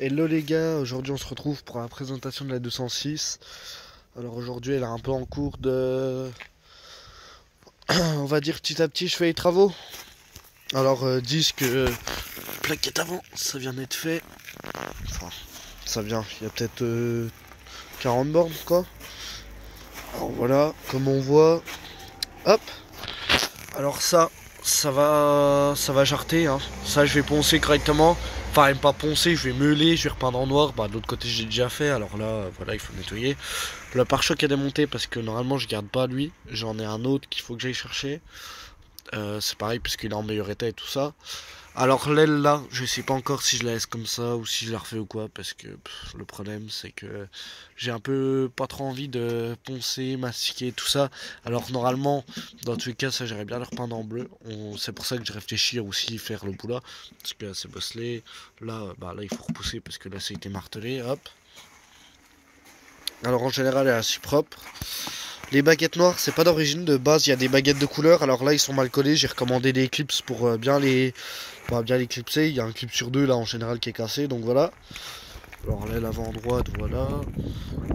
Hello les gars, aujourd'hui on se retrouve pour la présentation de la 206. Alors aujourd'hui elle est un peu en cours de... On va dire petit à petit je fais les travaux. Alors disque, plaquette avant, ça vient d'être fait. Enfin, ça vient, il y a peut-être 40 bornes quoi. Alors voilà, comme on voit, hop. Alors ça va jarter hein. Ça je vais poncer correctement. Enfin même pas poncer, je vais meuler, je vais repeindre en noir. Bah de l'autre côté j'ai déjà fait, alors là voilà il faut nettoyer. Le pare-choc est démonté parce que normalement je garde pas lui. J'en ai un autre qu'il faut que j'aille chercher. C'est pareil puisqu'il est en meilleur état et tout ça. Alors l'aile là, je sais pas encore si je la laisse comme ça ou si je la refais ou quoi parce que le problème c'est que j'ai un peu pas trop envie de poncer, mastiquer tout ça. Alors normalement, dans tous les cas, ça j'aimerais bien le repeindre en bleu. C'est pour ça que je réfléchis aussi faire le bout là parce que c'est bosselé. Là, bah là il faut repousser parce que là ça a été martelé. Hop. Alors en général elle est assez propre. Les baguettes noires, c'est pas d'origine, de base il y a des baguettes de couleur, alors là ils sont mal collés, j'ai recommandé des clips pour bien les clipser, il y a un clip sur deux là en général qui est cassé, donc voilà. Alors là l'avant droite, voilà.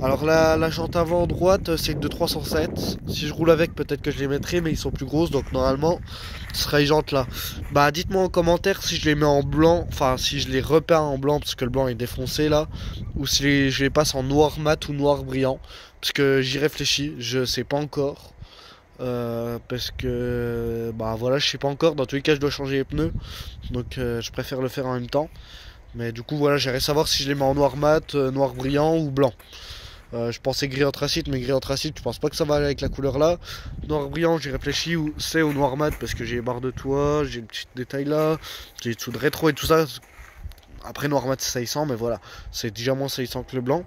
Alors là, la jante avant droite, c'est une de 307, si je roule avec peut-être que je les mettrai, mais ils sont plus grosses, donc normalement ce sera les jantes là. Bah dites-moi en commentaire si je les mets en blanc, enfin si je les repeins en blanc parce que le blanc est défoncé là, ou si je les passe en noir mat ou noir brillant. Parce que j'y réfléchis, je sais pas encore. Parce que bah voilà, je sais pas encore. Dans tous les cas, je dois changer les pneus, donc je préfère le faire en même temps. Mais du coup, voilà, j'aimerais savoir si je les mets en noir mat, noir brillant ou blanc. Je pensais gris anthracite, mais gris anthracite, je pense pas que ça va aller avec la couleur là. Noir brillant, j'ai réfléchi où c'est au noir mat parce que j'ai les barres de toit, j'ai le petit détail là, j'ai les dessous de rétro et tout ça. Après noir mat c'est saillissant, mais voilà, c'est déjà moins saillissant que le blanc.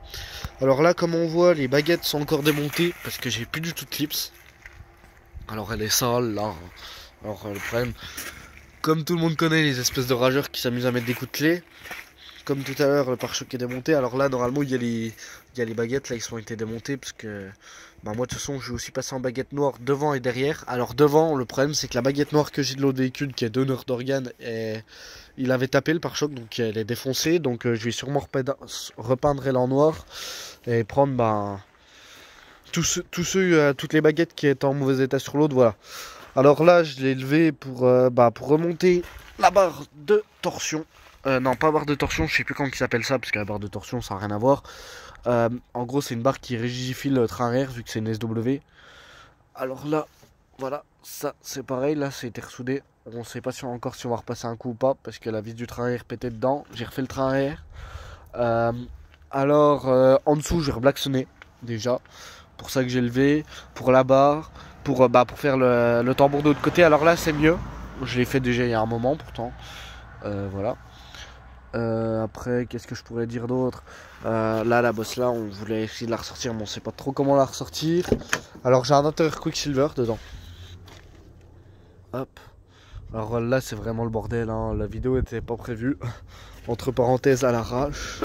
Alors là, comme on voit, les baguettes sont encore démontées parce que j'ai plus du tout de clips. Alors elle est sale là. Alors le problème, comme tout le monde connaît les espèces de rageurs qui s'amusent à mettre des coups de clé. Comme tout à l'heure, le pare-choc est démonté. Alors là, normalement, il y a les baguettes là, ils ont été démontés parce que bah moi de toute façon, je vais aussi passer en baguette noire devant et derrière. Alors devant, le problème c'est que la baguette noire que j'ai de l'autre véhicule, qui est donneur d'organes, il avait tapé le pare-choc, donc elle est défoncée. Donc je vais sûrement repeindre elle en noir et prendre bah toutes les baguettes qui étaient en mauvais état sur l'autre, voilà. Alors là, je l'ai levé pour remonter la barre de torsion. Non, pas barre de torsion, je sais plus comment il s'appelle ça, parce que la barre de torsion, ça n'a rien à voir. En gros, c'est une barre qui rigidifie le train arrière, vu que c'est une SW. Alors là, voilà, ça c'est pareil, là, c'est été ressoudé. On ne sait pas encore si on va repasser un coup ou pas, parce que la vis du train arrière pétait dedans. J'ai refait le train arrière. Euh, en dessous, je vais reblacksonner, déjà. Pour ça que j'ai levé, pour la barre, pour faire le tambour de l'autre côté. Alors là, c'est mieux. Je l'ai fait déjà il y a un moment, pourtant. Voilà. Après, qu'est-ce que je pourrais dire d'autre? Là, la bosse là, on voulait essayer de la ressortir, mais on sait pas trop comment la ressortir. Alors, j'ai un intérieur Quicksilver dedans. Hop. Alors là, c'est vraiment le bordel, hein. La vidéo était pas prévue. Entre parenthèses, à l'arrache.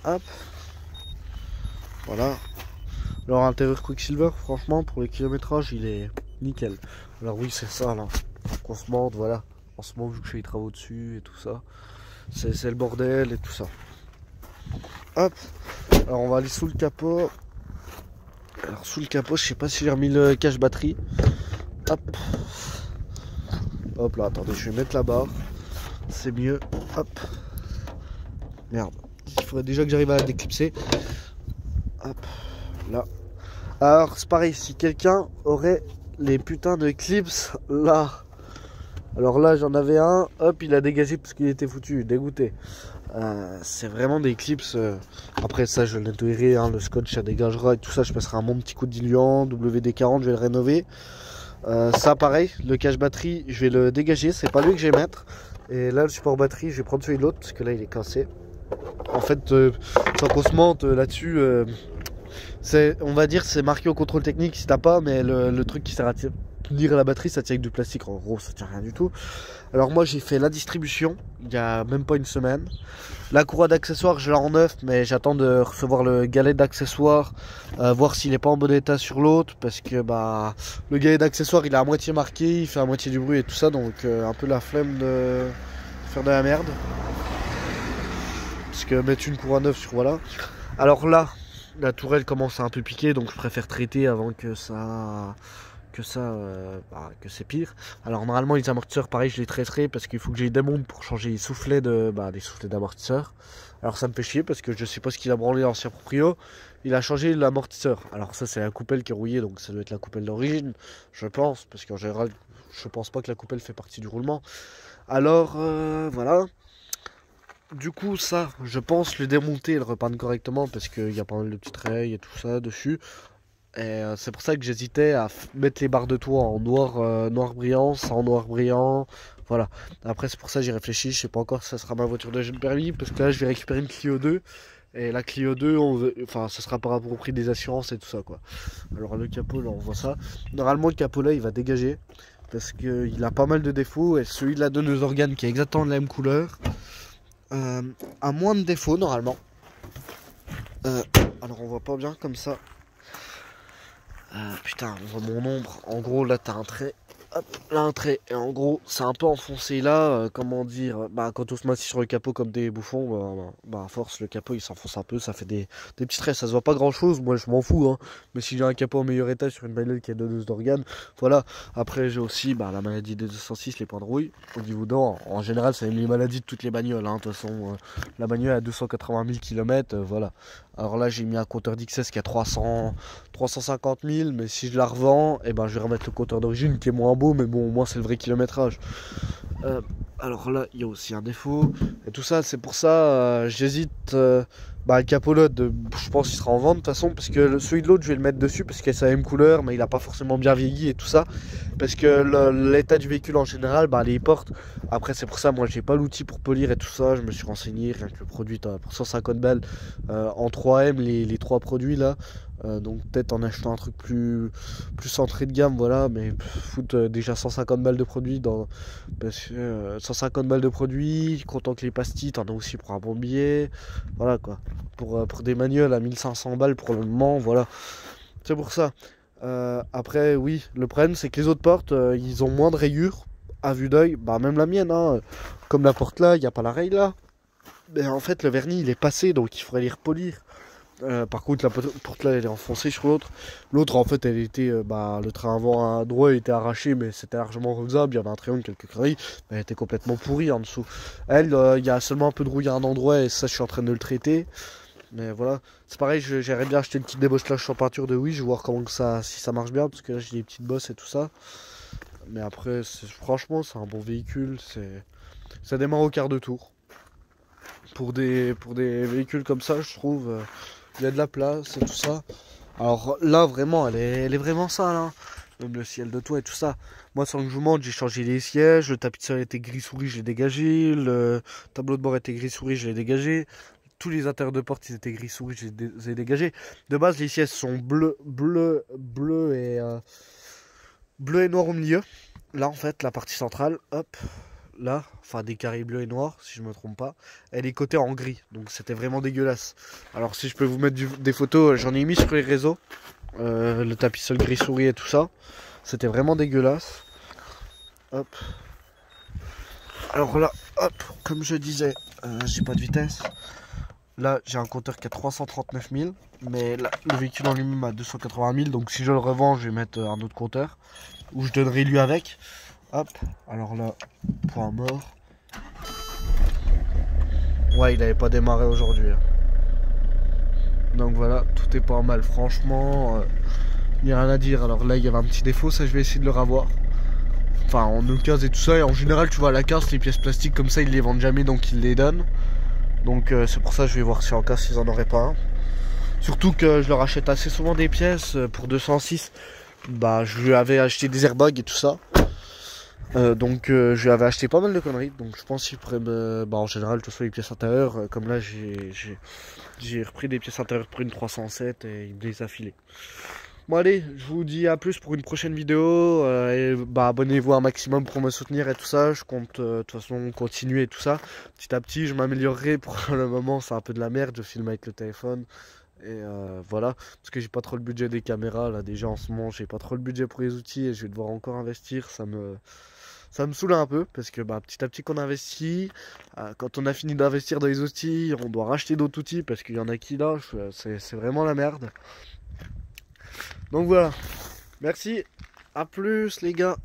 Hop. Voilà. Alors, intérieur Quicksilver, franchement, pour les kilométrages, il est nickel. Alors oui, c'est ça, là. Qu'on se morde, voilà. En ce moment, vu que je fais les travaux dessus et tout ça. C'est le bordel et tout ça. Hop. Alors, on va aller sous le capot. Alors, sous le capot, je sais pas si j'ai remis le cache batterie. Hop. Hop là, attendez, je vais mettre la barre. C'est mieux. Hop. Merde. Il faudrait déjà que j'arrive à la déclipser. Hop. Là. Alors, c'est pareil, si quelqu'un aurait les putains de clips là. Alors là, j'en avais un, hop, il a dégagé parce qu'il était foutu, dégoûté. C'est vraiment des clips. Après ça, je le nettoyerai, hein, le scotch ça dégagera et tout ça. Je passerai un bon petit coup de diluant, WD-40, je vais le rénover. Ça, pareil, le cache batterie, je vais le dégager, c'est pas lui que je vais mettre. Et là, le support batterie, je vais prendre celui de l'autre parce que là, il est cassé. En fait, sans qu'on se mente là-dessus, on va dire c'est marqué au contrôle technique si t'as pas, mais le truc qui sert à tenir la batterie, ça tient avec du plastique. En gros, ça tient rien du tout. Alors moi, j'ai fait la distribution il y a même pas une semaine. La courroie d'accessoires, je l'ai en neuf, mais j'attends de recevoir le galet d'accessoires, voir s'il est pas en bon état sur l'autre, parce que bah le galet d'accessoires, il est à moitié marqué, il fait à moitié du bruit et tout ça, donc un peu la flemme faire de la merde. Parce que mettre une couronne neuve sur voilà. Alors là, la tourelle commence à un peu piquer, donc je préfère traiter avant que ça... que c'est pire. Alors normalement les amortisseurs pareil je les traiterai parce qu'il faut que j'ai des montres pour changer les soufflets les soufflets d'amortisseur. Alors ça me fait chier parce que je sais pas ce qu'il a branlé l'ancien proprio. Il a changé l'amortisseur. Alors ça c'est la coupelle qui est rouillée, donc ça doit être la coupelle d'origine, je pense, parce qu'en général je pense pas que la coupelle fait partie du roulement. Alors voilà. Du coup ça je pense le démonter et le repeindre correctement parce qu'il y a pas mal de petites rayures et tout ça dessus. Et c'est pour ça que j'hésitais à mettre les barres de toit en noir, noir brillant, sans noir brillant. Voilà. Après, c'est pour ça que j'ai réfléchi. Je sais pas encore si ça sera ma voiture de jeune permis. Parce que là, je vais récupérer une Clio 2. Et la Clio 2, enfin, ça sera par rapport au prix des assurances et tout ça, quoi. Alors, le capot, là, on voit ça. Normalement, le capot, là, il va dégager. Parce qu'il a pas mal de défauts. Et celui de la donneuse organe, qui est exactement de la même couleur, a moins de défauts, normalement. Alors, on voit pas bien comme ça. Putain, on voit mon ombre. En gros, là, t'as un trait. Hop, là, un trait. Et en gros, c'est un peu enfoncé là. Comment dire, quand on se met assis sur le capot comme des bouffons, à force, le capot il s'enfonce un peu. Ça fait des petits traits. Ça se voit pas grand chose. Moi, je m'en fous. Hein. Mais si j'ai un capot en meilleur état sur une bagnole qui est donneuse d'organes, voilà. Après, j'ai aussi la maladie des 206, les points de rouille. Au niveau dents, en général, c'est les maladies de toutes les bagnoles. De toute façon, la bagnole a 280 000 km. Voilà. Alors là, j'ai mis un compteur d'XS qui a 350 000, mais si je la revends, je vais remettre le compteur d'origine qui est moins beau, mais bon, au moins c'est le vrai kilométrage. Alors là, il y a aussi un défaut. Et tout ça, c'est pour ça, j'hésite. Le capot là, je pense qu'il sera en vente de toute façon, parce que celui de l'autre, je vais le mettre dessus, parce qu'il a sa même couleur, mais il n'a pas forcément bien vieilli et tout ça. Parce que l'état du véhicule en général, les portes. Après, c'est pour ça, moi, j'ai pas l'outil pour polir et tout ça. Je me suis renseigné, rien que le produit, pour 150 balles en 3M, les trois produits là. Donc peut-être en achetant un truc plus centré de gamme, voilà, mais foutre déjà 150 balles de produits parce que 150 balles de produits, comptant que les pastilles, t'en as aussi pour un bon billet, voilà quoi. Pour des manuels à 1500 balles pour le moment, voilà. C'est pour ça. Après, oui, le problème c'est que les autres portes, ils ont moins de rayures à vue d'œil, même la mienne, hein, comme la porte là, il n'y a pas la raye là. Mais en fait, le vernis il est passé, donc il faudrait les repolir. Par contre, la porte là elle est enfoncée sur l'autre. L'autre en fait elle était. Le train avant à droite était arraché, mais c'était largement refaisable. Il y avait un triangle, quelques carrés. Mais elle était complètement pourrie en dessous. Elle, il y a seulement un peu de rouille à un endroit et ça je suis en train de le traiter. Mais voilà. C'est pareil, j'aimerais bien acheter une petite débosselage sur peinture de Wish, voir comment que ça, si ça marche bien. Parce que là j'ai des petites bosses et tout ça. Mais après, franchement, c'est un bon véhicule. Ça démarre au quart de tour. Pour des véhicules comme ça, je trouve. Il y a de la place et tout ça. Alors là, vraiment, elle est vraiment sale. Hein. Même le ciel de toit et tout ça. Moi, sans que je vous montre, j'ai changé les sièges. Le tapis de sol était gris-souris, je l'ai dégagé. Le tableau de bord était gris-souris, je l'ai dégagé. Tous les intérieurs de porte, ils étaient gris-souris, je les ai dégagés. De base, les sièges sont bleu et noir au milieu. Là, en fait, la partie centrale, hop. Là, enfin des carrés bleus et noirs, si je me trompe pas, elle est cotée en gris, donc c'était vraiment dégueulasse. Alors si je peux vous mettre des photos, j'en ai mis sur les réseaux, le tapis sol gris souris et tout ça, c'était vraiment dégueulasse. Hop. Alors là, hop, comme je disais, j'ai pas de vitesse. Là, j'ai un compteur qui a 339 000, mais là, le véhicule en lui-même a 280 000, donc si je le revends, je vais mettre un autre compteur, où je donnerai lui avec. Hop, alors là, point mort. Ouais, il avait pas démarré aujourd'hui. Donc voilà, tout est pas mal, franchement. Il n'y a rien à dire. Alors là, il y avait un petit défaut, ça je vais essayer de le ravoir. Enfin, en occasion et tout ça. Et en général, tu vois, à la casse, les pièces plastiques comme ça, ils les vendent jamais, donc ils les donnent. Donc c'est pour ça que je vais voir si en casse, ils en auraient pas un. Surtout que je leur achète assez souvent des pièces pour 206. Je lui avais acheté des airbags et tout ça. Donc je lui avais acheté pas mal de conneries, donc je pense qu'il pourrait me... en général, de toute façon les pièces intérieures, comme là j'ai repris des pièces intérieures pour une 307 et il me les a filées. Bon allez, je vous dis à plus pour une prochaine vidéo, et abonnez-vous un maximum pour me soutenir et tout ça, je compte de toute façon continuer et tout ça. Petit à petit je m'améliorerai, pour le moment c'est un peu de la merde, je filme avec le téléphone. Et voilà, parce que j'ai pas trop le budget des caméras là, déjà en ce moment j'ai pas trop le budget pour les outils et je vais devoir encore investir, Ça me saoule un peu parce que bah, petit à petit qu'on investit, quand on a fini d'investir dans les outils, on doit racheter d'autres outils parce qu'il y en a qui lâchent, c'est vraiment la merde. Donc voilà, merci, à plus les gars.